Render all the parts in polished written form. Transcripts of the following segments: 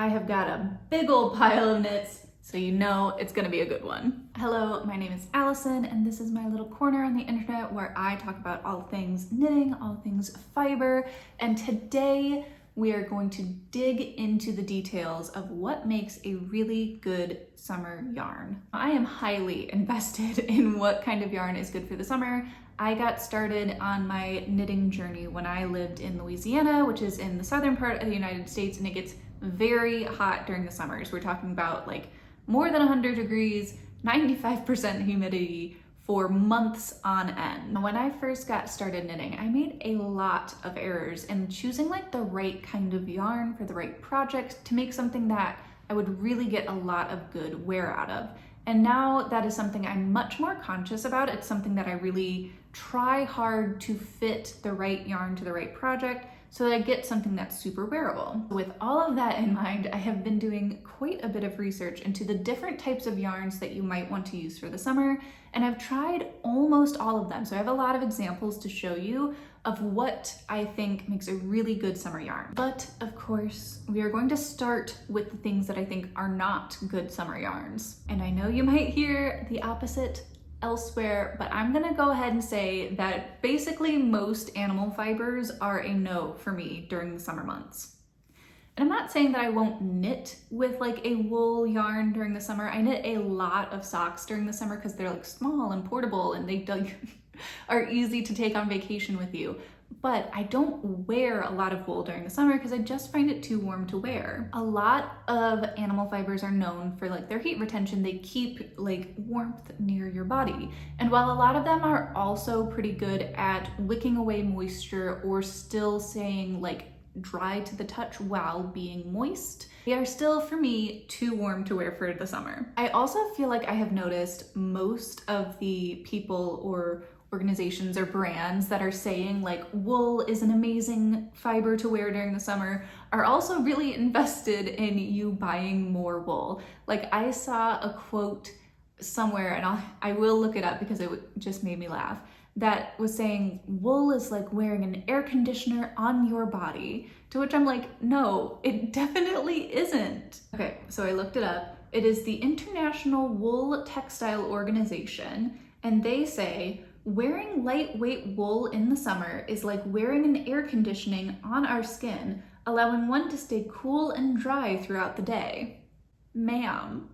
I have got a big old pile of knits, so you know it's gonna be a good one. Hello, my name is Allison, and this is my little corner on the internet where I talk about all things knitting, all things fiber, and today we are going to dig into the details of what makes a really good summer yarn. I am highly invested in what kind of yarn is good for the summer. I got started on my knitting journey when I lived in Louisiana, which is in the southern part of the United States, and it gets very hot during the summers. We're talking about like more than 100 degrees, 95% humidity for months on end. When I first got started knitting, I made a lot of errors in choosing like the right kind of yarn for the right project to make something that I would really get a lot of good wear out of. And now that is something I'm much more conscious about. It's something that I really try hard to fit the right yarn to the right project so that I get something that's super wearable. With all of that in mind, I have been doing quite a bit of research into the different types of yarns that you might want to use for the summer, and I've tried almost all of them. So I have a lot of examples to show you of what I think makes a really good summer yarn. But of course, we are going to start with the things that I think are not good summer yarns. And I know you might hear the opposite elsewhere, but I'm gonna go ahead and say that basically most animal fibers are a no for me during the summer months. And I'm not saying that I won't knit with like a wool yarn during the summer. I knit a lot of socks during the summer because they're like small and portable and they are easy to take on vacation with you. But I don't wear a lot of wool during the summer because I just find it too warm to wear. A lot of animal fibers are known for like their heat retention. They keep like warmth near your body. And while a lot of them are also pretty good at wicking away moisture or still staying like dry to the touch while being moist, they are still, for me, too warm to wear for the summer. I also feel like I have noticed most of the people or organizations or brands that are saying like wool is an amazing fiber to wear during the summer are also really invested in you buying more wool. Like I saw a quote somewhere, and I will look it up because it just made me laugh, that was saying wool is like wearing an air conditioner on your body, to which I'm like, no, it definitely isn't. Okay, so I looked it up. It is the International Wool Textile Organization, and they say wearing lightweight wool in the summer is like wearing an air conditioning on our skin, allowing one to stay cool and dry throughout the day. Ma'am,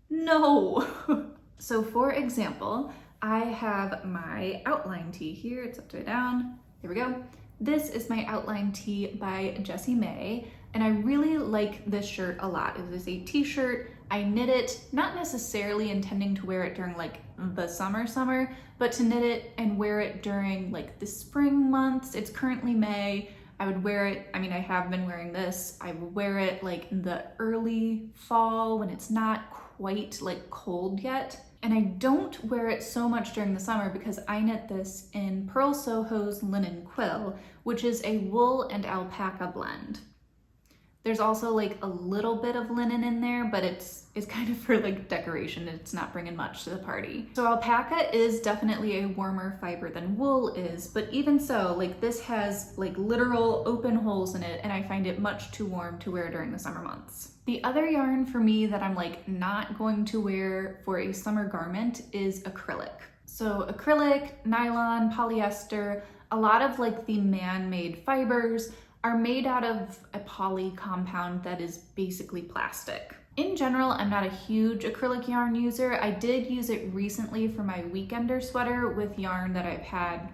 no. So for example, I have my outline tee here. It's upside down. There we go. This is my outline tee by Jessie May, and I really like this shirt a lot. It is a t-shirt. I knit it, not necessarily intending to wear it during like the summer, but to knit it and wear it during like the spring months. It's currently May. I would wear it, I mean, I have been wearing this. I would wear it like in the early fall when it's not quite like cold yet. And I don't wear it so much during the summer because I knit this in Pearl Soho's Linen Quill, which is a wool and alpaca blend. There's also like a little bit of linen in there, but it's kind of for like decoration. It's not bringing much to the party. So alpaca is definitely a warmer fiber than wool is, but even so, like this has like literal open holes in it, and I find it much too warm to wear during the summer months. The other yarn for me that I'm like not going to wear for a summer garment is acrylic. So acrylic, nylon, polyester, a lot of like the man-made fibers are made out of a poly compound that is basically plastic. In general, I'm not a huge acrylic yarn user. I did use it recently for my weekender sweater with yarn that I've had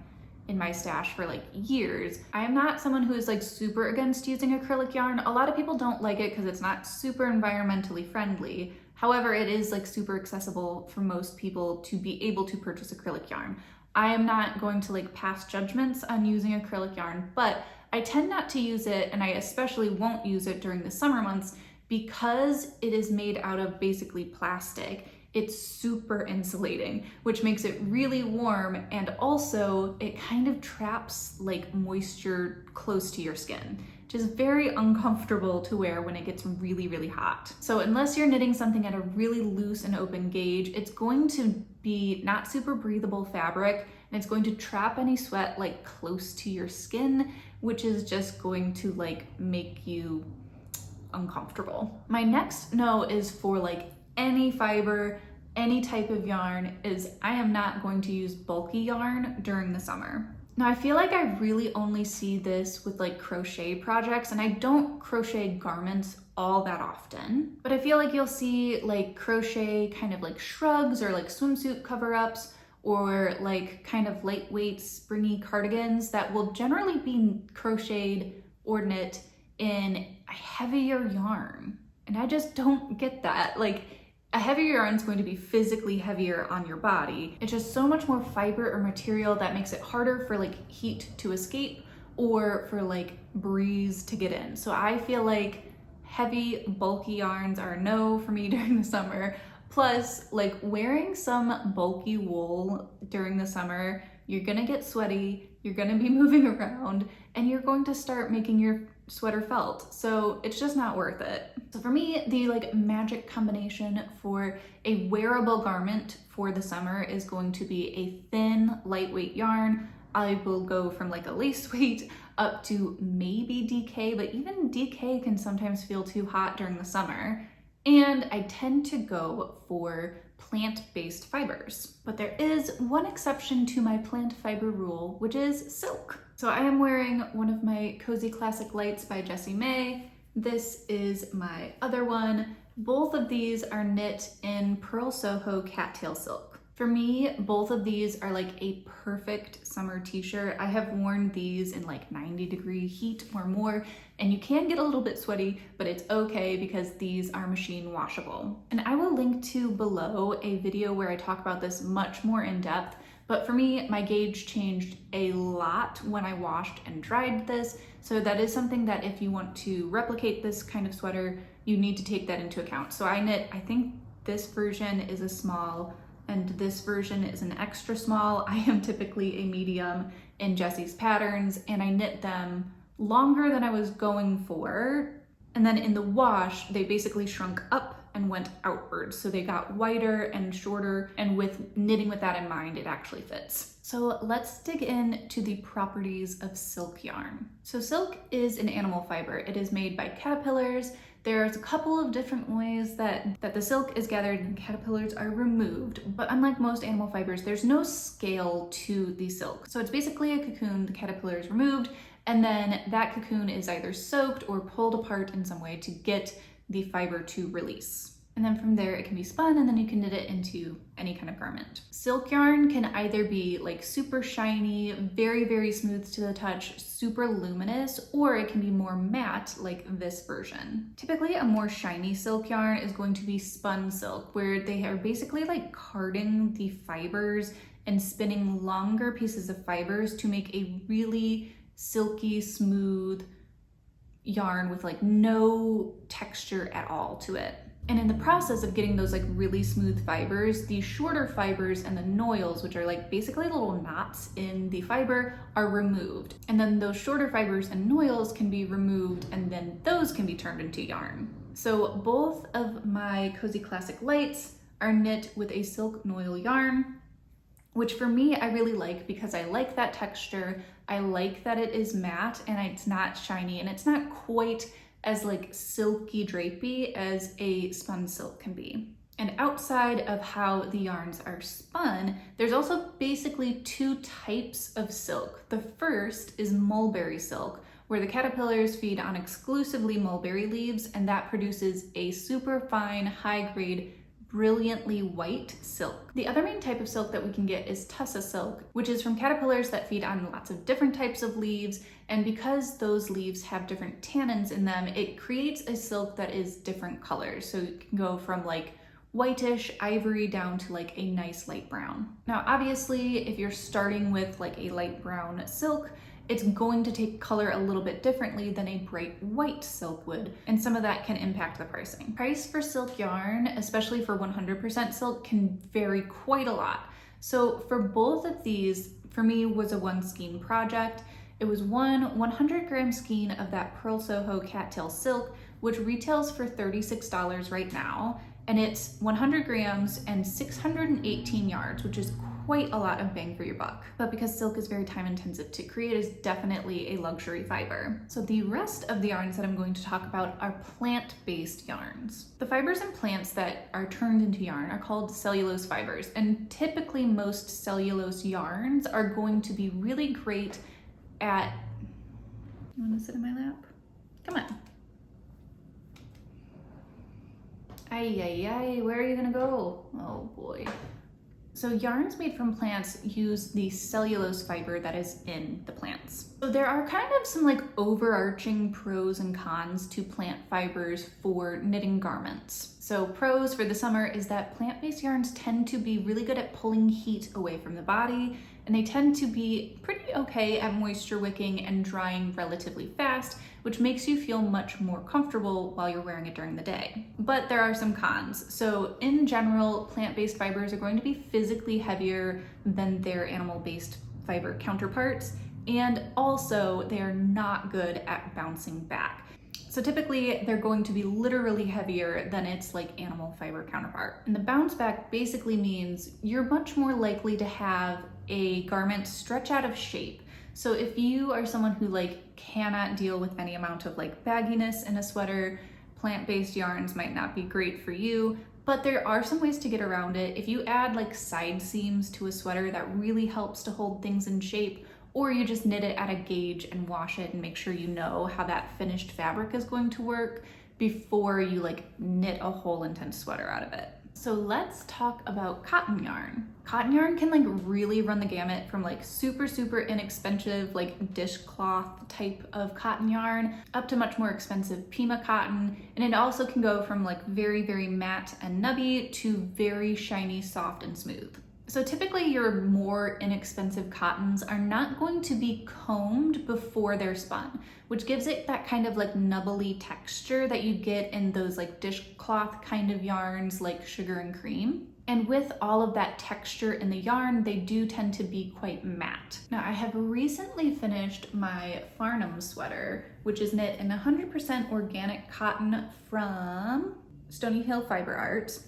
in my stash for like years. I am not someone who is like super against using acrylic yarn. A lot of people don't like it because it's not super environmentally friendly. However, it is like super accessible for most people to be able to purchase acrylic yarn. I am not going to like pass judgments on using acrylic yarn, but I tend not to use it, and I especially won't use it during the summer months because it is made out of basically plastic. It's super insulating, which makes it really warm, and also it kind of traps like moisture close to your skin, which is very uncomfortable to wear when it gets really, really hot. So unless you're knitting something at a really loose and open gauge, it's going to be not super breathable fabric, and it's going to trap any sweat like close to your skin, which is just going to like make you uncomfortable. My next no is for like any fiber, any type of yarn, is I am not going to use bulky yarn during the summer. Now I feel like I really only see this with like crochet projects, and I don't crochet garments all that often, but I feel like you'll see like crochet kind of like shrugs or like swimsuit cover-ups, or like kind of lightweight springy cardigans that will generally be crocheted or knit in a heavier yarn. And I just don't get that. Like, a heavier yarn is going to be physically heavier on your body. It's just so much more fiber or material that makes it harder for like heat to escape or for like breeze to get in. So I feel like heavy, bulky yarns are a no for me during the summer. Plus, like wearing some bulky wool during the summer, you're gonna get sweaty, you're gonna be moving around, and you're going to start making your sweater felt. So it's just not worth it. So for me, the like magic combination for a wearable garment for the summer is going to be a thin, lightweight yarn. I will go from like a lace weight up to maybe DK, but even DK can sometimes feel too hot during the summer. And I tend to go for plant-based fibers. But there is one exception to my plant fiber rule, which is silk. So I am wearing one of my Cozy Classic Lights by Jessie May. This is my other one. Both of these are knit in Pearl Soho cattail silk. For me, both of these are like a perfect summer t-shirt. I have worn these in like 90-degree heat or more, and you can get a little bit sweaty, but it's okay because these are machine washable. And I will link to below a video where I talk about this much more in depth, but for me, my gauge changed a lot when I washed and dried this. So that is something that if you want to replicate this kind of sweater, you need to take that into account. So I knit, I think this version is a small, and this version is an extra small. I am typically a medium in Jessie's patterns, and I knit them longer than I was going for. And then in the wash, they basically shrunk up and went outwards. So they got wider and shorter, and with knitting with that in mind, it actually fits. So let's dig into the properties of silk yarn. So silk is an animal fiber. It is made by caterpillars. There's a couple of different ways that the silk is gathered and caterpillars are removed, but unlike most animal fibers, there's no scale to the silk. So it's basically a cocoon, the caterpillar is removed, and then that cocoon is either soaked or pulled apart in some way to get the fiber to release. And then from there it can be spun, and then you can knit it into any kind of garment. Silk yarn can either be like super shiny, very, very smooth to the touch, super luminous, or it can be more matte like this version. Typically a more shiny silk yarn is going to be spun silk, where they are basically like carding the fibers and spinning longer pieces of fibers to make a really silky, smooth yarn with like no texture at all to it. And in the process of getting those like really smooth fibers, the shorter fibers and the noils, which are like basically little knots in the fiber, are removed. And then those shorter fibers and noils can be removed, and then those can be turned into yarn. So both of my Cozy Classic Lights are knit with a silk noil yarn, which for me I really like because I like that texture. I like that it is matte and it's not shiny, and it's not quite as like silky drapey as a spun silk can be. And outside of how the yarns are spun, there's also basically two types of silk. The first is mulberry silk, where the caterpillars feed on exclusively mulberry leaves, and that produces a super fine, high grade, brilliantly white silk. The other main type of silk that we can get is tussa silk, which is from caterpillars that feed on lots of different types of leaves, and because those leaves have different tannins in them, it creates a silk that is different colors. So it can go from like whitish ivory down to like a nice light brown. Now obviously if you're starting with like a light brown silk, it's going to take color a little bit differently than a bright white silk would, and some of that can impact the pricing. Price for silk yarn, especially for 100% silk, can vary quite a lot. So for both of these, for me, was a one skein project. It was one 100-gram skein of that Pearl Soho cattail silk, which retails for $36 right now, and it's 100 grams and 618 yards, which is quite a lot of bang for your buck. But because silk is very time intensive to create, it is definitely a luxury fiber. So the rest of the yarns that I'm going to talk about are plant-based yarns. The fibers in plants that are turned into yarn are called cellulose fibers, and typically most cellulose yarns are going to be really great at... You wanna sit in my lap? Come on. Ay, where are you gonna go? Oh boy. So yarns made from plants use the cellulose fiber that is in the plants. So there are kind of some like overarching pros and cons to plant fibers for knitting garments. So pros for the summer is that plant-based yarns tend to be really good at pulling heat away from the body, and they tend to be pretty okay at moisture wicking and drying relatively fast, which makes you feel much more comfortable while you're wearing it during the day. But there are some cons. So in general, plant-based fibers are going to be physically heavier than their animal-based fiber counterparts, and also they are not good at bouncing back. So typically they're going to be literally heavier than its like animal fiber counterpart. And the bounce back basically means you're much more likely to have a garment stretch out of shape. So if you are someone who like cannot deal with any amount of like bagginess in a sweater, plant-based yarns might not be great for you, but there are some ways to get around it. If you add like side seams to a sweater, that really helps to hold things in shape, or you just knit it at a gauge and wash it and make sure you know how that finished fabric is going to work before you like knit a whole intense sweater out of it. So let's talk about cotton yarn. Cotton yarn can like really run the gamut from like super inexpensive like dishcloth type of cotton yarn up to much more expensive Pima cotton, and it also can go from like very matte and nubby to very shiny, soft and smooth. So typically your more inexpensive cottons are not going to be combed before they're spun, which gives it that kind of like nubbly texture that you get in those like dishcloth kind of yarns like sugar and cream. And with all of that texture in the yarn, they do tend to be quite matte. Now I have recently finished my Farnham sweater, which is knit in 100% organic cotton from Stony Hill Fiber Art.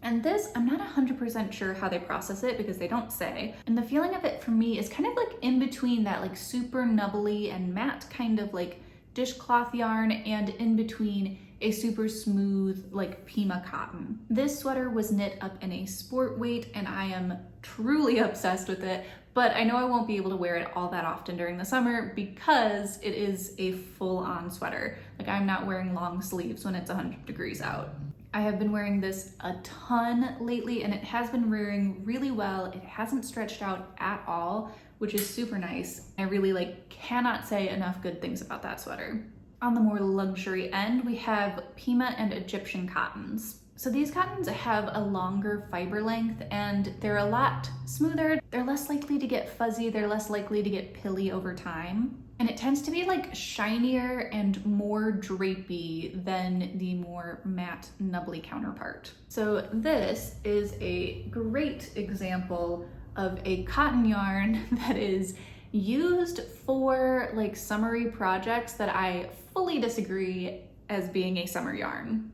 And this, I'm not 100% sure how they process it because they don't say. And the feeling of it for me is kind of like in between that like super nubbly and matte kind of like dishcloth yarn and in between a super smooth like Pima cotton. This sweater was knit up in a sport weight and I am truly obsessed with it, but I know I won't be able to wear it all that often during the summer because it is a full-on sweater. Like I'm not wearing long sleeves when it's 100 degrees out. I have been wearing this a ton lately and it has been wearing really well. It hasn't stretched out at all, which is super nice. I really like cannot say enough good things about that sweater. On the more luxury end, we have Pima and Egyptian cottons. So these cottons have a longer fiber length and they're a lot smoother. They're less likely to get fuzzy. They're less likely to get pilly over time. And it tends to be like shinier and more drapey than the more matte nubbly counterpart. So this is a great example of a cotton yarn that is used for like summery projects that I fully disagree as being a summer yarn.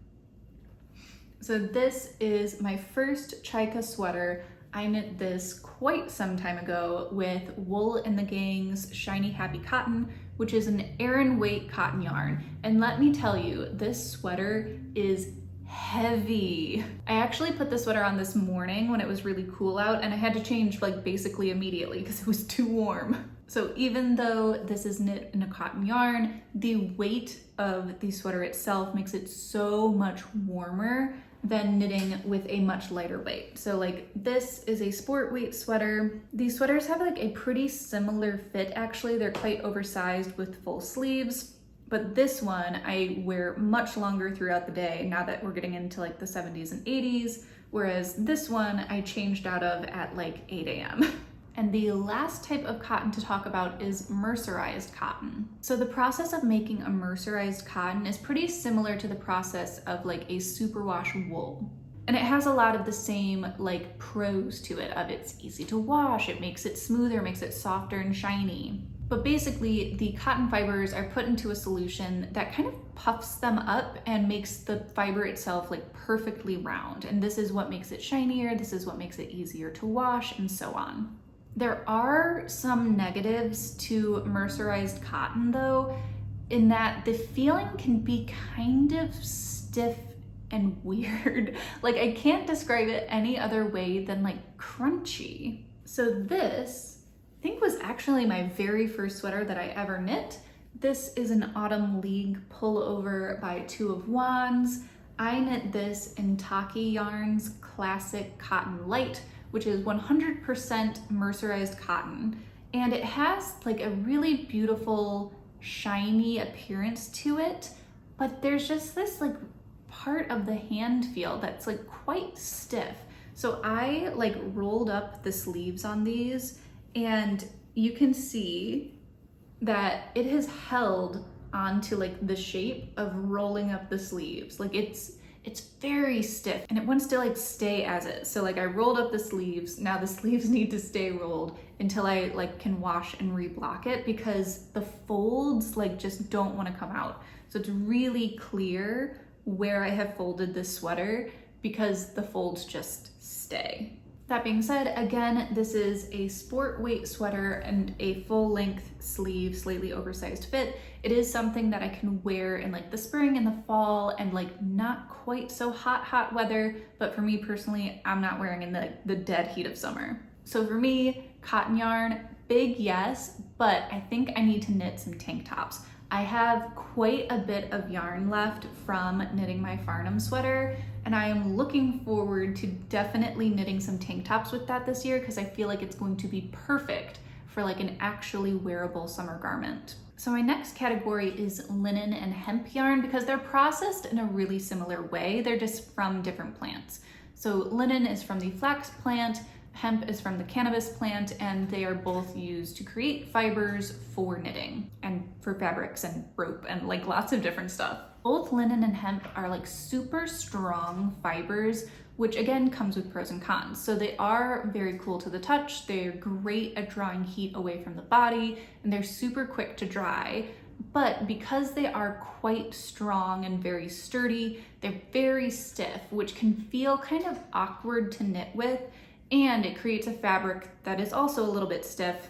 So this is my first Chaika sweater. I knit this quite some time ago with Wool and the Gang's Shiny Happy Cotton, which is an Aran weight cotton yarn. And let me tell you, this sweater is heavy. I actually put this sweater on this morning when it was really cool out and I had to change like basically immediately because it was too warm. So even though this is knit in a cotton yarn, the weight of the sweater itself makes it so much warmer than knitting with a much lighter weight. So like this is a sport weight sweater. These sweaters have like a pretty similar fit actually. They're quite oversized with full sleeves, but this one I wear much longer throughout the day now that we're getting into like the 70s and 80s, whereas this one I changed out of at like 8 a.m. And the last type of cotton to talk about is mercerized cotton. So the process of making a mercerized cotton is pretty similar to the process of like a superwash wool. And it has a lot of the same like pros to it of it's easy to wash, it makes it smoother, makes it softer and shiny. But basically the cotton fibers are put into a solution that kind of puffs them up and makes the fiber itself like perfectly round. And this is what makes it shinier, this is what makes it easier to wash, and so on. There are some negatives to mercerized cotton though, in that the feeling can be kind of stiff and weird. Like I can't describe it any other way than like crunchy. So this, I think, was actually my very first sweater that I ever knit. This is an Autumn League pullover by Two of Wands. I knit this in Taki Yarns Classic Cotton Light, which is 100% mercerized cotton. And it has like a really beautiful, shiny appearance to it, but there's just this like part of the hand feel that's like quite stiff. So I like rolled up the sleeves on these, and you can see that it has held onto like the shape of rolling up the sleeves. Like it's very stiff and it wants to like stay as is. So like I rolled up the sleeves, now the sleeves need to stay rolled until I like can wash and reblock it, because the folds like just don't want to come out. So it's really clear where I have folded this sweater because the folds just stay. That being said, again, this is a sport weight sweater and a full length sleeve, slightly oversized fit. It is something that I can wear in like the spring and the fall and like not quite so hot weather, but for me personally, I'm not wearing in the dead heat of summer. So for me, cotton yarn, big yes, but I think I need to knit some tank tops. I have quite a bit of yarn left from knitting my Farnham sweater, and I am looking forward to definitely knitting some tank tops with that this year, because I feel like it's going to be perfect for like an actually wearable summer garment. So my next category is linen and hemp yarn, because they're processed in a really similar way. They're just from different plants. So linen is from the flax plant, hemp is from the cannabis plant, and they are both used to create fibers for knitting and for fabrics and rope and like lots of different stuff. Both linen and hemp are like super strong fibers, which again comes with pros and cons. So they are very cool to the touch, they're great at drawing heat away from the body, and they're super quick to dry. But because they are quite strong and very sturdy, they're very stiff, which can feel kind of awkward to knit with. And it creates a fabric that is also a little bit stiff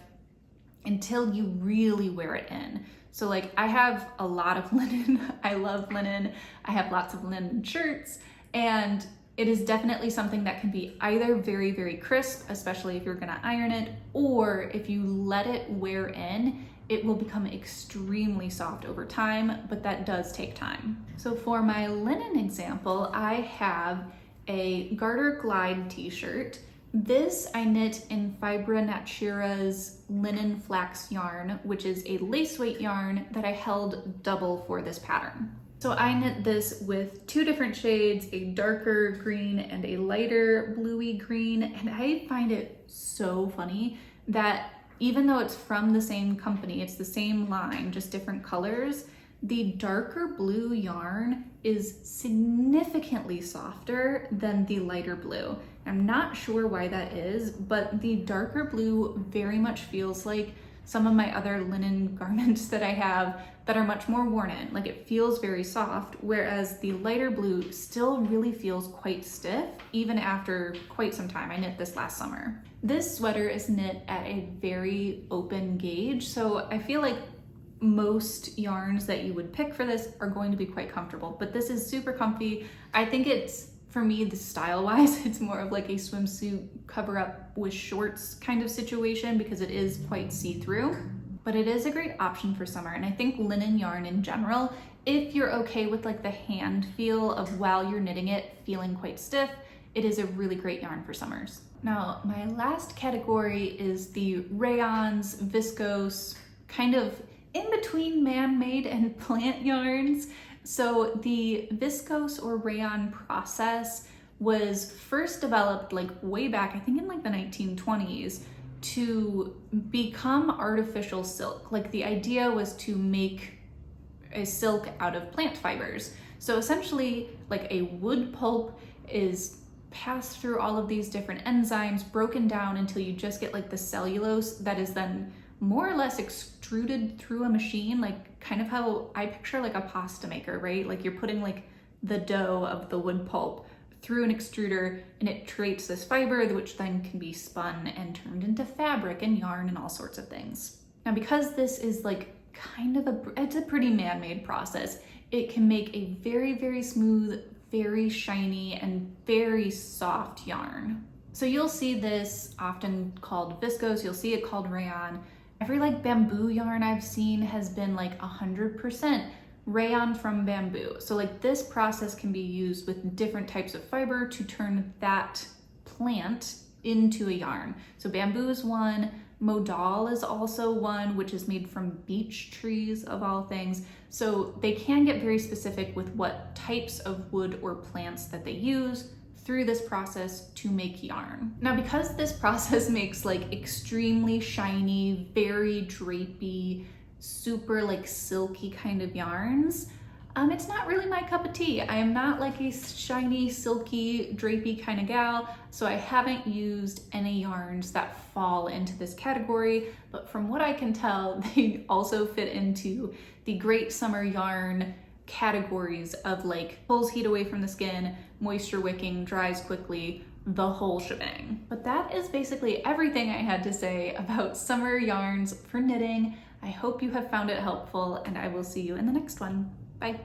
until you really wear it in. So like I have a lot of linen, I love linen, I have lots of linen shirts, and it is definitely something that can be either very, very crisp, especially if you're gonna iron it, or if you let it wear in, it will become extremely soft over time, but that does take time. So for my linen example, I have a Garter Glide t-shirt. This I knit in Fibra Natura's linen flax yarn, which is a lace weight yarn that I held double for this pattern. So I knit this with two different shades, a darker green and a lighter bluey green, and I find it so funny that even though it's from the same company, it's the same line, just different colors, the darker blue yarn is significantly softer than the lighter blue. I'm not sure why that is, but the darker blue very much feels like some of my other linen garments that I have that are much more worn in. Like it feels very soft, whereas the lighter blue still really feels quite stiff, even after quite some time. I knit this last summer. This sweater is knit at a very open gauge, so I feel like most yarns that you would pick for this are going to be quite comfortable, but this is super comfy. I think it's, for me, the style-wise, it's more of like a swimsuit cover-up with shorts kind of situation because it is quite see-through, but it is a great option for summer. And I think linen yarn in general, if you're okay with like the hand feel of while you're knitting it feeling quite stiff, it is a really great yarn for summers. Now, my last category is the rayons, viscose, kind of in between man-made and plant yarns. So the viscose or rayon process was first developed like way back, I think in like the 1920s, to become artificial silk. Like the idea was to make a silk out of plant fibers. So essentially like a wood pulp is passed through all of these different enzymes, broken down until you just get like the cellulose that is then more or less extruded through a machine, like kind of how I picture like a pasta maker, right? Like you're putting like the dough of the wood pulp through an extruder and it creates this fiber which then can be spun and turned into fabric and yarn and all sorts of things. Now, because this is like kind of it's a pretty man-made process, it can make a very, very smooth, very shiny, and very soft yarn. So you'll see this often called viscose, you'll see it called rayon. Every like bamboo yarn I've seen has been like 100% rayon from bamboo. So like this process can be used with different types of fiber to turn that plant into a yarn. So bamboo is one, modal is also one, which is made from beech trees of all things. So they can get very specific with what types of wood or plants that they use through this process to make yarn. Now, because this process makes like extremely shiny, very drapey, super like silky kind of yarns, it's not really my cup of tea. I am not like a shiny, silky, drapey kind of gal, so I haven't used any yarns that fall into this category, but from what I can tell, they also fit into the great summer yarn categories of like pulls heat away from the skin, moisture wicking, dries quickly, the whole shebang. But that is basically everything I had to say about summer yarns for knitting. I hope you have found it helpful, and I will see you in the next one. Bye.